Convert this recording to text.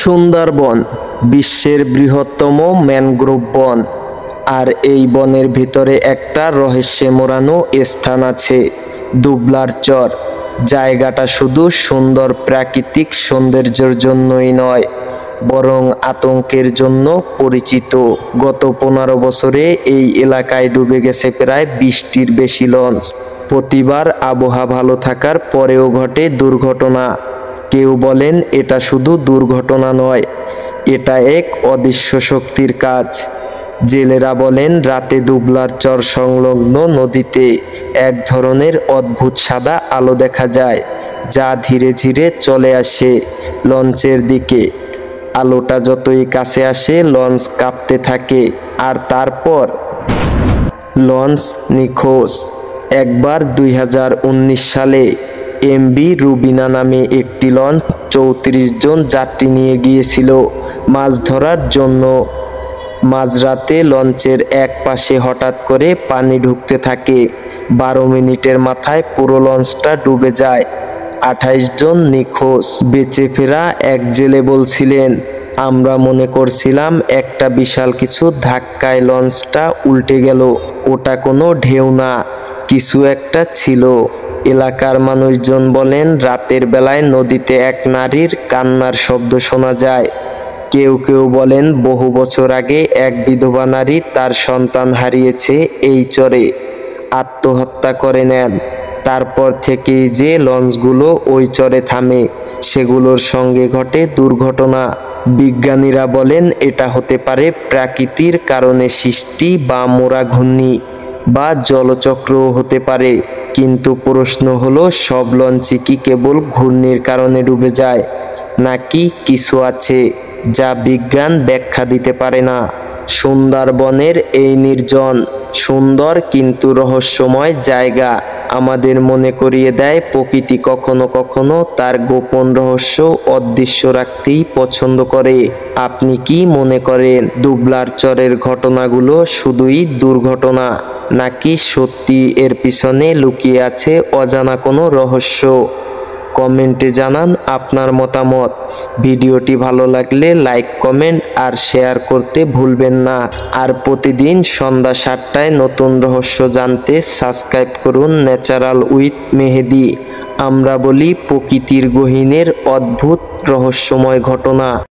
সুন্দরবন বিশ্বের বৃহত্তম ম্যানগ্রোভ বন। আর এই বনের ভিতরে একটা রহস্যে মোড়ানো স্থান আছে, দুবলার চর। জায়গাটা শুধু সুন্দর প্রাকৃতিক সৌন্দর্যের জন্যই নয়, বরং আতঙ্কের জন্য পরিচিত। গত 15 বছরে এই এলাকায় ডুবে গেছে প্রায় 20টির বেশি লঞ্চ। প্রতিবার আবহাওয়া ভালো থাকার পরেও ঘটে দুর্ঘটনা। কেউ বলেন এটা শুধু দুর্ঘটনা নয়, এটা এক অদৃশ্য শক্তির কাজ। জেলেরা বলেন রাতে দুবলার চর সংলগ্ন নদীতে এক ধরনের অদ্ভুত সাদা আলো দেখা যায়, যা ধীরে ধীরে চলে আসে লঞ্চের দিকে। আলোটা যতই কাছে আসে লঞ্চ কাঁপতে থাকে, আর তারপর লঞ্চ নিখোঁজ। একবার 2019 সালে এমভি রুবিনা নামে একটি লঞ্চ 34 জন যাত্রী নিয়ে গিয়েছিল মাছ ধরার জন্য। মাঝরাতে লঞ্চের এক পাশে হঠাৎ করে পানি ঢুকতে থাকে। 12 মিনিটের মাথায় পুরো লঞ্চটা ডুবে যায়। 28 জন নিখোঁজ। বেঁচে ফেরা এক জেলে বলছিলেন, আমরা মনে করছিলাম একটা বিশাল কিছু ধাক্কায় লঞ্চটা উল্টে গেল। ওটা কোনো ঢেউ না, কিছু একটা ছিল। এলাকার মানুষজন বলেন রাতের বেলায় নদীতে এক নারীর কান্নার শব্দ শোনা যায়। কেউ কেউ বলেন বহু বছর আগে এক বিধবা নারী তার সন্তান হারিয়েছে এই চরে, আত্মহত্যা করে নেন। তারপর থেকেই যে লঞ্চগুলো ওই চরে থামে, সেগুলোর সঙ্গে ঘটে দুর্ঘটনা। বিজ্ঞানীরা বলেন এটা হতে পারে প্রকৃতির কারণে সৃষ্টি, বা মোরা ঘূর্ণি, বা জলচক্রও হতে পারে। কিন্তু প্রশ্ন হলো, সব লঞ্চই কি কেবল ঘূর্ণির কারণে ডুবে যায়, নাকি কিছু আছে যা বিজ্ঞান ব্যাখ্যা দিতে পারে না? সুন্দরবনের এই নির্জন, সুন্দর কিন্তু রহস্যময় জায়গা আমাদের মনে করিয়ে দেয় প্রকৃতি কখনো কখনো তার গোপন রহস্য অদৃশ্য রাখতেই পছন্দ করে। আপনি কি মনে করেন দুবলার চরের ঘটনাগুলো শুধুই দুর্ঘটনা, নাকি সত্যি এর পিছনে লুকিয়ে আছে অজানা কোনো রহস্য? কমেন্টে জানান আপনার মতামত। ভিডিওটি ভালো লাগলে লাইক, কমেন্ট আর শেয়ার করতে ভুলবেন না। আর প্রতিদিন সন্ধ্যা 7টায় নতুন রহস্য জানতে সাবস্ক্রাইব করুন ন্যাচারাল উইথ মেহেদি। আমরা বলি প্রকৃতির গহীনের অদ্ভুত রহস্যময় ঘটনা।